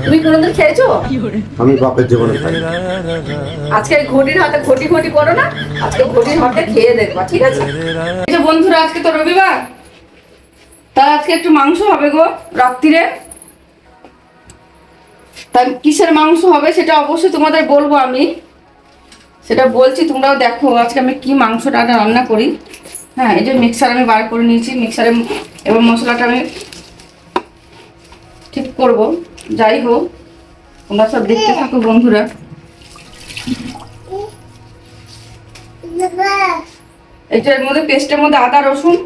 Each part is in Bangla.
তুমি কোনোদিন খেয়েছো? আমি বাপের জীবনে খাই। আজকে ঘটির হাতে ঘটি ঘটি করো না, আজকে ঘটির হাতে খেয়ে দেখবা, ঠিক আছে? এই যে বন্ধুরা, আজকে তো রবিবার, তা আজকে একটু মাংস হবে গো রাত্রিরে। তাই কিসের মাংস হবে সেটা অবশ্যই তোমাদের বলবো, আমি সেটা বলছি, তোমরাও দেখো আজকে আমি কি মাংসটা রান্না করি। হ্যাঁ, এই যে মিক্সার আমি বার করে নিয়েছি, মিক্সারে এবার মশলাটা আমি ঠিক করব। যাই হোক, তোমরা সব দেখতে থাকো বন্ধুরা। এই যে এর মধ্যে পেস্টের মধ্যে আদা রসুন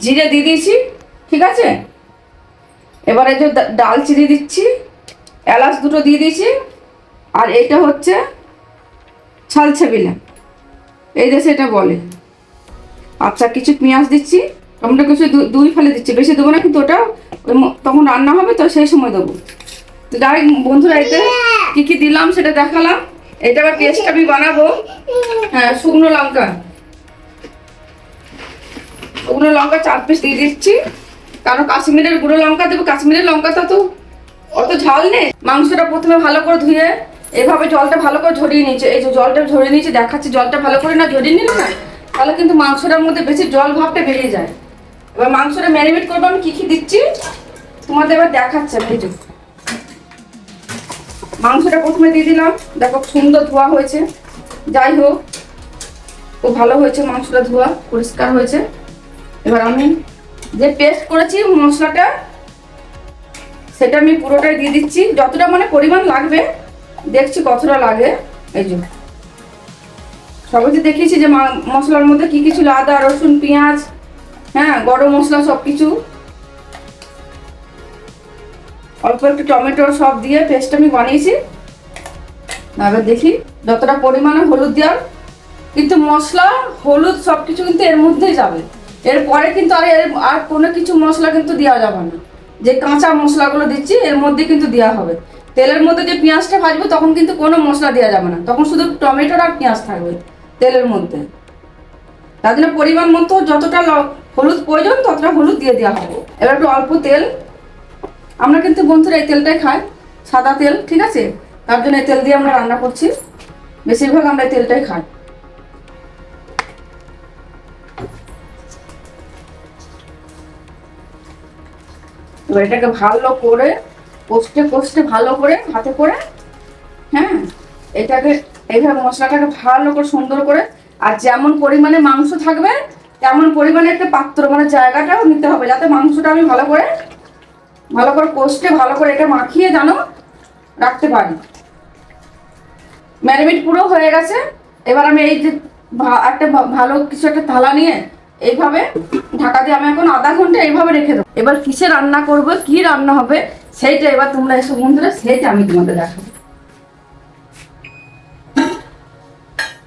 জিরে দিয়ে দিয়েছি, ঠিক আছে? এবার এই যে ডালচিনি দিচ্ছি, এলাচ দুটো দিয়ে দিয়েছি, আর এটা হচ্ছে ছালছাবিলা, এই দেশে এটা বলে। আচ্ছা, কিছু পেঁয়াজ দিচ্ছি, টমেটো কিছু দুই ফেলে দিচ্ছি, বেশি দেবো না, কিন্তু ওটা তখন রান্না হবে তো সেই সময় দেবো। তো যাই বন্ধুরা, এতে কী কী দিলাম সেটা দেখালাম। এটা আবার পেস্ট আমি বানাবো। হ্যাঁ, শুকনো লঙ্কা 4 পিস দিয়ে দিচ্ছি, কারণ কাশ্মীরের গুঁড়ো লঙ্কা দেবো। কাশ্মীরের লঙ্কাটা তো অত ঝাল নেই। মাংসটা প্রথমে ভালো করে ধুয়ে এভাবে জলটা ভালো করে ঝরিয়ে নিয়েছে। এই যে জলটা ঝরিয়ে নিয়েছি, দেখাচ্ছি, জলটা ভালো করে না ঝরিয়ে নিলে না, তাহলে কিন্তু মাংসটার মধ্যে বেশি জল ভাবটা বেরিয়ে যায়। এবার মাংসটা ম্যারিনেট করবো, আমি কী কী দিচ্ছি তোমাদের এবার দেখাচ্ছে। এই যে মাংসটা প্রথমে দিয়ে দিলাম, দেখো সুন্দর ধোয়া হয়েছে। যাই হোক, খুব ভালো হয়েছে মাংসটা, ধোয়া পরিষ্কার হয়েছে। এবার আমি যে পেস্ট করেছি মশলাটা, সেটা আমি পুরোটাই দিয়ে দিচ্ছি, যতটা মানে পরিমাণ লাগবে, দেখছি কতটা লাগে। এই যে সবাইকে দেখিয়েছি যে মশলার মধ্যে কি কি ছিল, আদা রসুন পেঁয়াজ, হ্যাঁ, গরম মশলা সব কিছু, অল্প একটু টমেটো সব দিয়ে পেস্ট আমি বানিয়েছি। এবার দেখি যতটা পরিমাণে হলুদ দেওয়ার, কিন্তু মশলা হলুদ সব কিছু কিন্তু এর মধ্যেই যাবে। এরপরে কিন্তু আর কোনো কিছু মশলা কিন্তু দেওয়া যাবে না। যে কাঁচা মশলাগুলো দিচ্ছি এর মধ্যে কিন্তু দেওয়া হবে। তেলের মধ্যে যে পেঁয়াজটা ভাজবো তখন কিন্তু কোনো মশলা দেওয়া যাবে না, তখন শুধু টমেটোর আর পেঁয়াজ থাকবে তেলের মধ্যে। তার জন্য পরিমাণ মতো যতটা হলুদ প্রয়োজন ততটা হলুদ দিয়ে দেওয়া হবে। এবার একটু অল্প তেল, আমরা কিন্তু বন্ধুরা এই তেলটাই খাই, সাদা তেল, ঠিক আছে? তার জন্য এই তেল দিয়ে আমরা রান্না করছি, বেশিরভাগ আমরা এই তেলটাই খাই। এবার এটাকে ভালো করে কষতে কষতে ভালো করে হাতে করে, হ্যাঁ, এটাকে এইভাবে মশলাটাকে ভালো করে সুন্দর করে, আর যেমন পরিমাণে মাংস থাকবে তেমন পরিমাণে একটা পাত্র মানে জায়গাটাও নিতে হবে, যাতে মাংসটা আমি ভালো করে কষতে ভালো করে এটা মাখিয়ে যেন রাখতে পারি। ম্যারিনেট পুরো হয়ে গেছে। এবার আমি এই যে একটা ভালো কিছু একটা থালা নিয়ে এইভাবে ঢাকা দিয়ে আমি এখন আধা ঘন্টা এইভাবে রেখে দেবো। এবার কিসে রান্না করব, কি রান্না হবে সেইটা এবার তোমরা এসব বন্ধুরা, সেইটা আমি তোমাদের দেখাবো।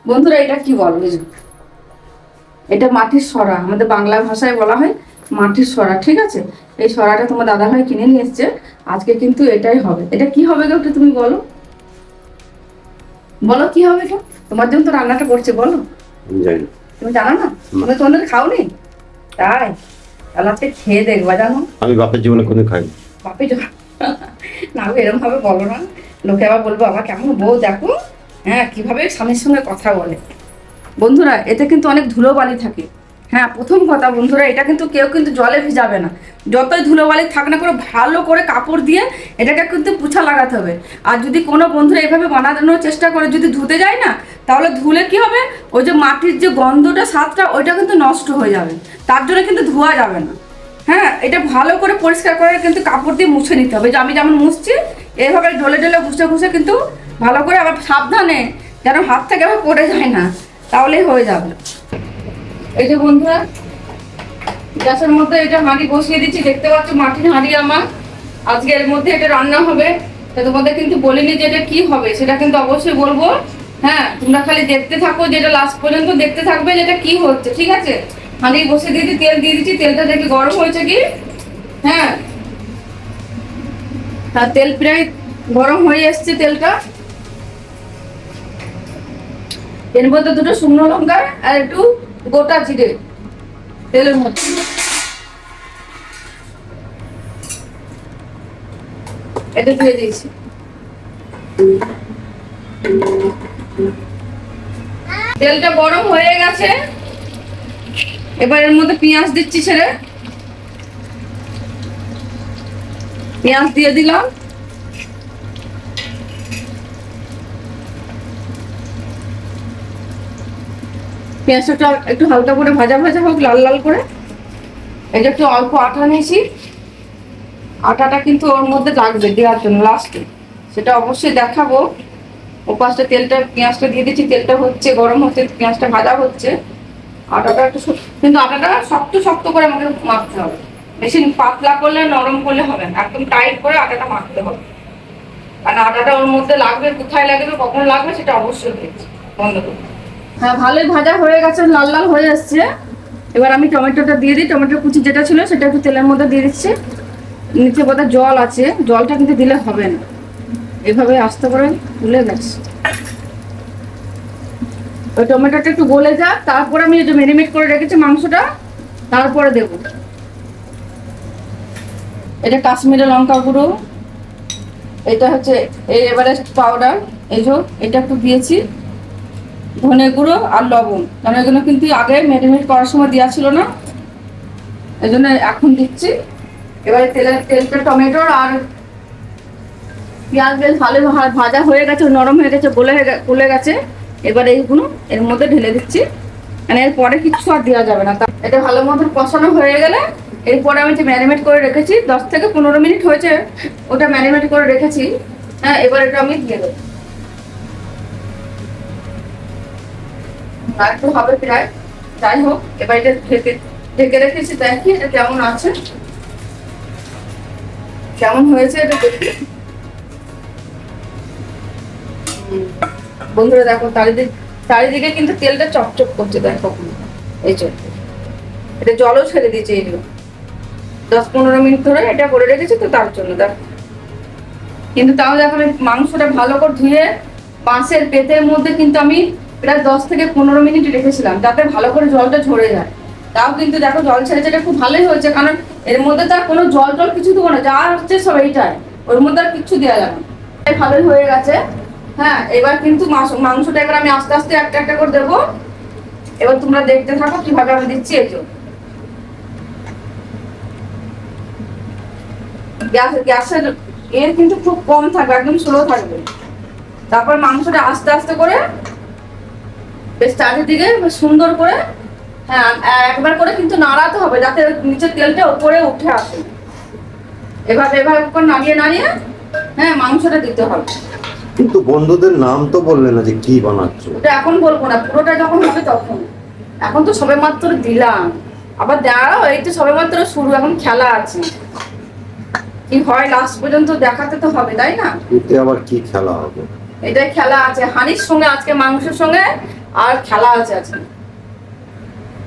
বন্ধুরা, এটা কি বলো? এটা মাটির সরা, আমাদের বাংলা ভাষায় বলা হয় মাটির সরা, ঠিক আছে? এই সরাটা তোমার দাদা ভাই কিনে নিয়ে এসছে, আজকে কিন্তু এটাই হবে। এটা কি হবে গো, একটু তুমি বলো, বলো কি হবে এটা? তোমার জন্য তো রান্নাটা করছে, বলো। তুমি জানো না? তুমি তোমাদের খাওনি? তাই? তাহলে আজকে খেয়ে দেখবা, জানো? আমি বাপের জীবনে কোনো খাই। বাপি না গো, এরকম ভাবে বলো না, লোকে আবার বলবো আমার কেমন বউ দেখো, হ্যাঁ, কিভাবে স্বামীর সঙ্গে কথা বলে। বন্ধুরা, এতে কিন্তু অনেক ধুলোবালি থাকে। হ্যাঁ, প্রথম কথা বন্ধুরা, এটা কিন্তু কেউ কিন্তু জলে ভিজাবে না। যতই ধুলোবালি থাক না করে ভালো করে কাপড় দিয়ে এটাকে কিন্তু পুছা লাগাতে হবে। আর যদি কোনো বন্ধুরা এভাবে বানানোর চেষ্টা করে, যদি ধুতে যায় না, তাহলে ধুলে কি হবে, ওই যে মাটির যে গন্ধটা স্বাদটা ওইটা কিন্তু নষ্ট হয়ে যাবে। তার জন্য কিন্তু ধোয়া যাবে না। হ্যাঁ, এটা ভালো করে পরিষ্কার করে কিন্তু কাপড় দিয়ে মুছে নিতে হবে। যে আমি যেমন মুছছি এইভাবে ঢলে ঢলে ঘুষে ঘুষে কিন্তু ভালো করে, আবার সাবধানে যেন হাত থেকে আবার পড়ে যায় না, তাহলেই হয়ে যাবে। এই যে বন্ধুরা, গ্যাসের মধ্যে এটা হাঁড়ি বসিয়ে দিচ্ছি, দেখতে পাচ্ছ মাটির হাঁড়ি আমার। আজকে এর মধ্যে এটা রান্না হবে। তা তোমাদের কিন্তু বলিনি যে এটা কি হবে, সেটা কিন্তু অবশ্যই বলবো। হ্যাঁ, তোমরা খালি দেখতে থাকো, যেটা লাস্ট পর্যন্ত দেখতে থাকবে যেটা কি হচ্ছে, ঠিক আছে? হাঁড়ি বসিয়ে দিয়েছি, তেল দিয়ে দিচ্ছি, তেলটা দেখে গরম হয়েছে কি, হ্যাঁ, তার তেল প্রায় গরম হয়ে এসছে তেলটা। এর মধ্যে দুটো শুকনো লঙ্কা আর একটু গোটা জিরে তেলের মধ্যে এটা দিয়ে দিয়েছি। তেলটা গরম হয়ে গেছে, এবার এর মধ্যে পেঁয়াজ দিচ্ছি ছেড়ে, পেঁয়াজ দিয়ে দিলাম। পেঁয়াজটা একটু হালকা করে ভাজা ভাজা হোক, লাল লাল করে। এই যে একটু অল্প আটা নিয়েছি, আটাটা কিন্তু ওর মধ্যে লাগবে দেওয়ার জন্য লাস্টে, সেটা অবশ্যই দেখাবো। ও পাশটা তেলটা, পেঁয়াজটা দিয়ে দিচ্ছি, তেলটা হচ্ছে গরম হচ্ছে, পেঁয়াজটা ভাজা হচ্ছে। আটাটা একটু কিন্তু আটাটা শক্ত শক্ত করে আমাকে মাখতে হবে, বেশি পাতলা করলে নরম করলে হবে না, একদম টাইট করে আটাটা মাখতে হবে। কারণ আটাটা ওর মধ্যে লাগবে, কোথায় লাগবে কখন লাগবে সেটা অবশ্যই দেখছি। বন্ধ করবো। হ্যাঁ, ভালোই ভাজা হয়ে গেছে, লাল লাল হয়ে আসছে। এবার আমি টমেটোটা দিয়ে দিই, টমেটো কুচি যেটা ছিল সেটা একটু তেলের মধ্যে দিয়ে দিচ্ছি। নিচে বোধহয় জল আছে, জলটা কিন্তু দিলে হবে না, এভাবে আস্তে করে তুলে গেছে। ওই টমেটোটা একটু গলে যাক, তারপরে আমি যে ম্যারিনেট করে রেখেছি মাংসটা তারপরে দেবো। এটা কাশ্মীরি লঙ্কা গুঁড়ো, এটা হচ্ছে এই এভারেস্ট পাউডার, এই যে এটা একটু দিয়েছি, ধনে গুঁড়ো আর লবণ, কারণ এগুলো কিন্তু আগে ম্যারিনেট করার সময় দেওয়া ছিল না, এই জন্য এখন দিচ্ছি। এবারে তেলটা টমেটোর আর পেঁয়াজ বেশ ভালো ভাজা হয়ে গেছে, নরম হয়ে গেছে, গলে গেছে। এবার এইগুলো এর মধ্যে ঢেলে দিচ্ছি, মানে এরপরে কিছু আর দেওয়া যাবে না। এটা ভালো মতো কষানো হয়ে গেলে এরপরে আমি যে ম্যারিনেট করে রেখেছি 10 থেকে 15 মিনিট হয়েছে, ওটা ম্যারিনেট করে রেখেছি। হ্যাঁ, এবার এটা আমি দিয়ে দেবো, আর একটু হবে প্রায়। যাই হোক, এবার এটা ঢেকে রেখেছি, দেখি এটা কেমন আছে, কেমন হয়েছে এটা দেখি। বন্ধুরা দেখো, চারিদিকে কিন্তু তেলটা চকচক করছে, দেখো এই যে এটা জলও ছেড়ে দিয়েছে। এইগুলো 10-15 মিনিট ধরে এটা করে রেখেছি, তো তার জন্য দেখো। কিন্তু তাও দেখো, আমি মাংসটা ভালো করে ধুয়ে বাঁশের পেটের মধ্যে কিন্তু আমি প্রায় 10 থেকে 15 মিনিট রেখেছিলাম, যাতে ভালো করে জলটা ঝরে যায়। তাও কিন্তু দেখো জল ছেড়েছে, এটা খুব ভালোই হয়েছে, কারণ এর মধ্যে তার কোনো জল কিছু দেবো না, যা হচ্ছে সব এইটাই, ওর মধ্যে আর কিচ্ছু দেওয়া যাবে না। ভালোই হয়ে গেছে। হ্যাঁ, এবার কিন্তু মাংসটা এবার আমি আস্তে আস্তে একটা একটা করে দেবো। এবার তোমরা দেখতে থাকো কিভাবে আমি দিচ্ছি। এই গ্যাসের এর কিন্তু খুব কম থাকবে, একদম স্লো থাকবে। তারপর মাংসটা আস্তে আস্তে করে বেশ চারিদিকে সুন্দর করে, হ্যাঁ একবার করে কিন্তু নাড়াতে হবে, যাতে নিচের তেলটা উপরে উঠে আসে। এভাবে করে নাড়িয়ে নাড়িয়ে হ্যাঁ মাংসটা দিতে হবে। কিন্তু বন্ধুদের নাম তো বললে না যে কি বানাচ্ছো। ওটা এখন বলবো না, পুরোটা যখন হবে তখন। এখন তো সবে মাত্র দিলাম, আবার দাঁড়াও, এই তো সবে মাত্র শুরু, এখন খেলা আছে। কি হয় লাস্ট পর্যন্ত দেখাতে তো হবে, তাই না? এতে আবার কি খেলা হবে? এটাই খেলা আছে হানির সঙ্গে, আজকে মাংসের সঙ্গে আর খেলা আছে আজকে,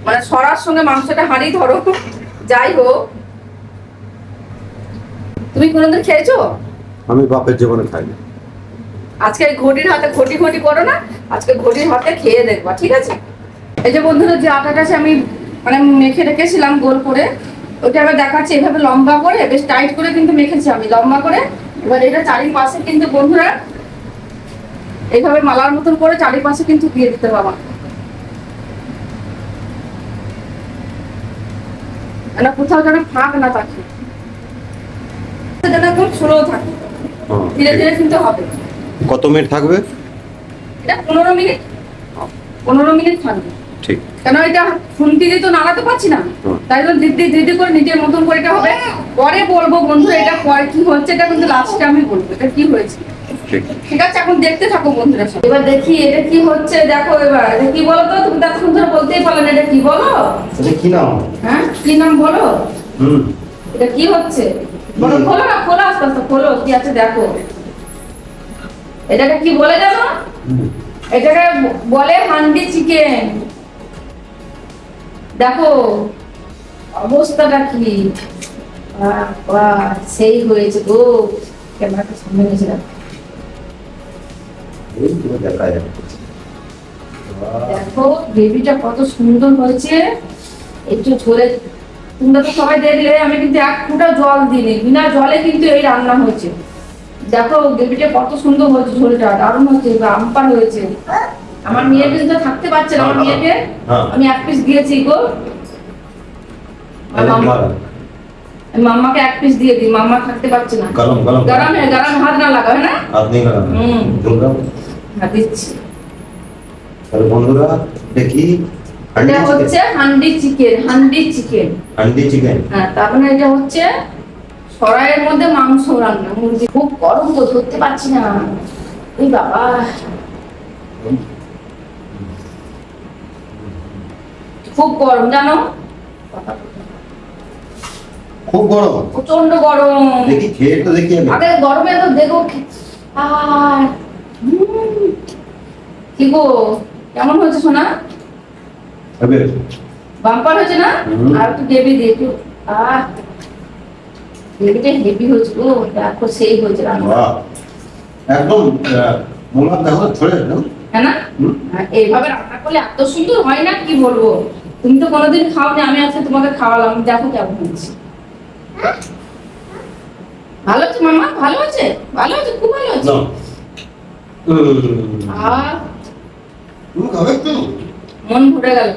মানে সরার সঙ্গে মাংসটা হানি ধরো। যাই হোক, তুমি কোনোদিন খেয়েছো? আমি বাপের জীবনে খাইনি। আজকে ঘটির হাতে ঘটি করো না, আজকে ঘটির হাতে খেয়ে দেখবা, ঠিক আছে? এই যে বন্ধুরা, যে আটাটা আমি মানে মেখে রেখেছিলাম গোল করে, ওটা আবার দেখাচ্ছি। এভাবে লম্বা করে বেশ টাইট করে কিন্তু মেখেছি আমি, লম্বা করে। এবার এটা চারিপাশে কিন্তু বন্ধুরা এইভাবে মালার মতন করে চারিপাশে কিন্তু দিয়ে দিতে হবে আমার, না কোথাও যেন ফাঁক না থাকে, যেন একদম স্লো থাকে, ধীরে ধীরে কিন্তু হবে। কত মিনিট থাকবে এটা? 15 মিনিট, 15 মিনিট থাকবে। ঠিক, কেন এটা খুন্তি দিয়ে তো নাড়াতে পারছি না, তাই জন্য ধীরে করে নিজের মতন করে এটা হবে। পরে বলবো বন্ধুরা এটা পরে কি হচ্ছে, এটা কিন্তু লাস্টে আমি বলবো এটা কি হয়েছে, ঠিক আছে? এখন দেখতে থাকো বন্ধুরা। এবার দেখি এটা কি হচ্ছে, দেখো এবার এটা কি বলো তো, তুমি এতক্ষণ ধরে বলতেই পারলে না, এটা কি বলো? এটা কি নাম? হ্যাঁ, কি নাম বলো? এটা কি হচ্ছে বলো, খোলো না, খোলো আস্তে আস্তে খোলো, কি আছে দেখো। এটাকে কি বলে জানো? এটাকে বলে হান্ডি চিকেন। দেখো অবস্থাটা কি, সেই হয়েছে গো। ক্যামেরাটা সামনে নিয়ে দেখো, দেখো গ্রেভিটা কত সুন্দর হয়েছে। একটু ঝোলে, তোমরা তো সবাই দেখলে আমি কিন্তু 1 ফোঁটা জল দিইনি, বিনা জলে কিন্তু এই রান্না হয়েছে। দেখো গ্রেভিটা কত সুন্দর হয়েছে, ঝোলটা দারুণ হয়েছে, বাম্পার হয়েছে। আমার মেয়ে কিন্তু থাকতে পারছে না, আমার মেয়েকে হ্যাঁ। আমি এক পিস দিয়েছি গো। আর মাম্মা, আমি মাম্মাকে এক পিস দিয়ে দিই, মাম্মা থাকতে পারছে না। গরম গরম গরম है, गरम हाथ ना लगा है ना। হাত নেই গরম ঝোল দাও। হ্যাঁ দিচ্ছি। তাহলে বন্ধুরা দেখি এটা হচ্ছে handi chicken, handi chicken. Handi chicken. হ্যাঁ তারপরে এটা হচ্ছে সরাইয়ের মধ্যে মাংস রান্না, মুরগি। খুব গরম তো, ধরতে পারছি না। এই বাবা, খুব গরম জানো, খুব গরম। প্রচন্ড গরম। দেখি খেয়ে তো দেখি আমি। আগে গরমে তো দেখো আর কি গো, কেমন হয়েছে সোনা? হবে। বাম্পার হয়েছে না? আর একটু গ্রেভি দিয়ে একটু, গ্রেভিটা হেভি হয়েছে গো, দেখো সেই হয়েছে রান্না। বাহ, একদম মোলার দেখো ছড়ে একদম। হ্যাঁ না? আর এইভাবে রান্না করলে এত সুন্দর হয় না, কি বলবো। তুমি তো কোনোদিন খাওনি, আমি আজকে তোমাকে খাওয়ালাম, দেখো কেমন হয়েছে। ভালো হচ্ছে মামা, ভালো হয়েছে, ভালো হয়েছে, খুব ভালো হয়েছে। না আহ তুমি খাবে তো? মন ভরে গেল।